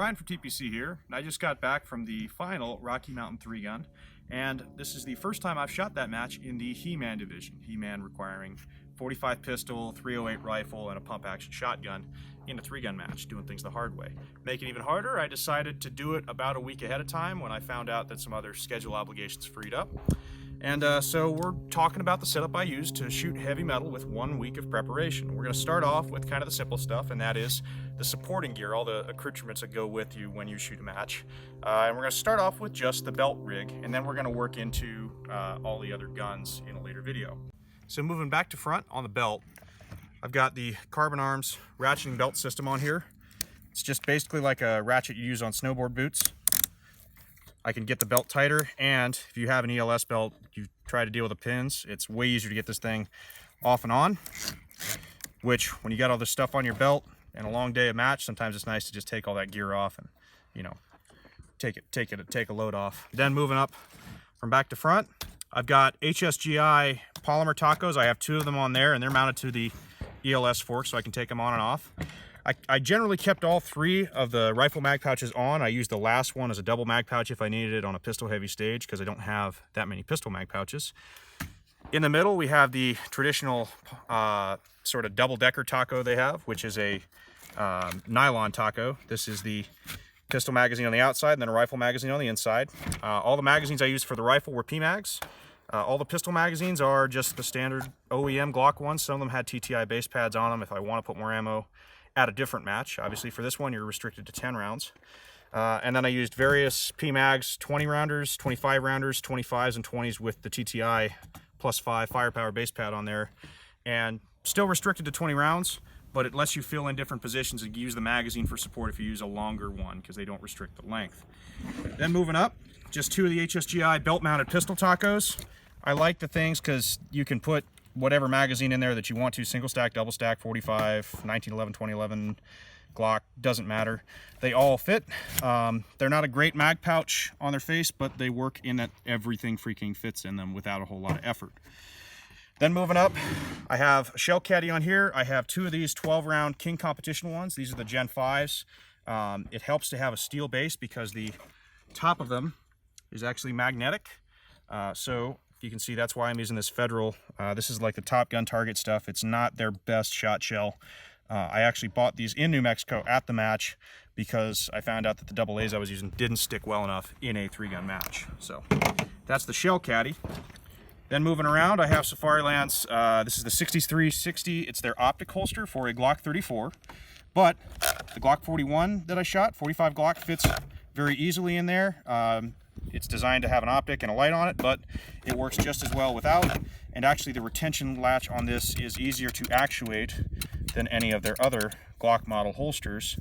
Brian from TPC here, and I just got back from the final Rocky Mountain 3-gun, and this is the first time I've shot that match in the He-Man division. He-Man requiring 45 pistol, 308 rifle, and a pump action shotgun in a 3-gun match, doing things the hard way. Make it even harder, I decided to do it about a week ahead of time when I found out that some other schedule obligations freed up. And so we're talking about the setup I used to shoot heavy metal with 1 week of preparation. We're going to start off with kind of the simple stuff, and that is the supporting gear, all the accoutrements that go with you when you shoot a match. And we're going to start off with just the belt rig, and then we're going to work into all the other guns in a later video. So moving back to front on the belt, I've got the Carbon Arms ratcheting belt system on here. It's just basically like a ratchet you use on snowboard boots. I can get the belt tighter, and if you have an ELS belt, you try to deal with the pins, it's way easier to get this thing off and on, which when you got all this stuff on your belt and a long day of match, sometimes it's nice to just take all that gear off and, you know, take a load off. Then moving up from back to front, I've got Hsgi Polymer tacos. I have 2 of them on there, and they're mounted to the ELS fork, so I can take them on and off. I generally kept all 3 of the rifle mag pouches on. I used the last one as a double mag pouch if I needed it on a pistol heavy stage, because I don't have that many pistol mag pouches. In the middle, we have the traditional sort of double-decker taco they have, which is a nylon taco. This is the pistol magazine on the outside and then a rifle magazine on the inside. All the magazines I used for the rifle were P-mags. All the pistol magazines are just the standard OEM Glock ones. Some of them had TTI base pads on them if I want to put more ammo at a different match. Obviously for this one you're restricted to 10 rounds. And then I used various P-mags, 20 rounders, 25 rounders, 25s and 20s with the TTI +5 firepower base pad on there, and still restricted to 20 rounds, but it lets you fill in different positions and use the magazine for support if you use a longer one, because they don't restrict the length. Then moving up, just 2 of the Hsgi belt mounted pistol tacos. I like the things because you can put whatever magazine in there that you want to, single stack, double stack, 45, 1911, 2011, Glock, doesn't matter. They all fit. They're not a great mag pouch on their face, but they work in that everything freaking fits in them without a whole lot of effort. Then moving up, I have a shell caddy on here. I have 2 of these 12-round King competition ones. These are the Gen 5s. It helps to have a steel base because the top of them is actually magnetic. So you can see that's why I'm using this Federal. This is like the Top Gun target stuff. It's not their best shot shell. I actually bought these in New Mexico at the match because I found out that the double A's I was using didn't stick well enough in a 3-gun match. So that's the shell caddy. Then moving around, I have Safariland's, this is the 6360. It's their optic holster for a Glock 34. But the Glock 41 that I shot, 45 Glock, fits very easily in there. It's designed to have an optic and a light on it, but it works just as well without. And actually the retention latch on this is easier to actuate than any of their other Glock model holsters.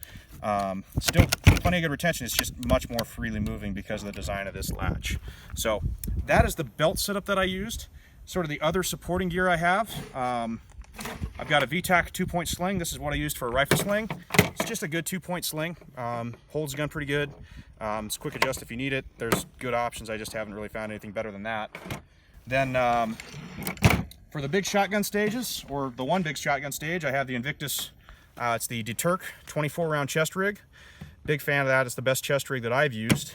Still plenty of good retention, it's just much more freely moving because of the design of this latch. So that is the belt setup that I used. Sort of the other supporting gear I have. I've got a V-Tach 2-point sling. This is what I used for a rifle sling. It's just a good 2-point sling. Holds the gun pretty good. It's quick adjust if you need it. There's good options. I just haven't really found anything better than that. Then for the big shotgun stages, or the one big shotgun stage, I have the Invictus. It's the Deturk 24-round chest rig. Big fan of that. It's the best chest rig that I've used.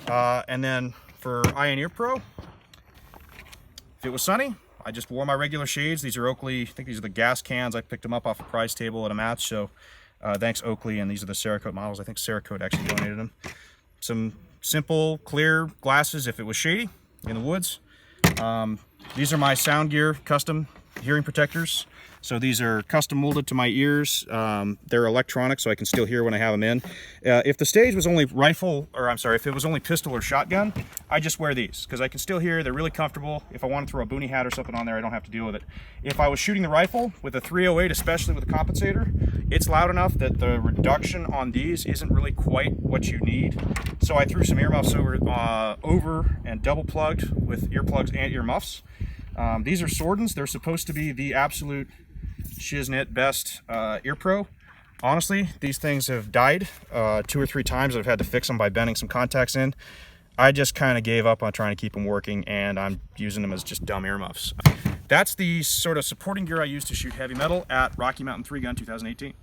And then for Eye and Ear Pro, if it was sunny, I just wore my regular shades. These are Oakley, I think these are the gas cans. I picked them up off a prize table at a match, so thanks Oakley, and these are the Cerakote models. I think Cerakote actually donated them. Some simple, clear glasses if it was shady in the woods. These are my sound gear custom hearing protectors. So these are custom molded to my ears. They're electronic, so I can still hear when I have them in. If the stage was only rifle, or I'm sorry, if it was only pistol or shotgun, I just wear these because I can still hear. They're really comfortable. If I want to throw a boonie hat or something on there, I don't have to deal with it. If I was shooting the rifle with a 308, especially with a compensator, it's loud enough that the reduction on these isn't really quite what you need. So I threw some earmuffs over and double plugged with earplugs and earmuffs. These are Swordens. They're supposed to be the absolute shiznit best ear pro. Honestly, these things have died 2 or 3 times. I've had to fix them by bending some contacts in. I just kind of gave up on trying to keep them working, and I'm using them as just dumb earmuffs. That's the sort of supporting gear I use to shoot heavy metal at Rocky Mountain 3-gun 2018.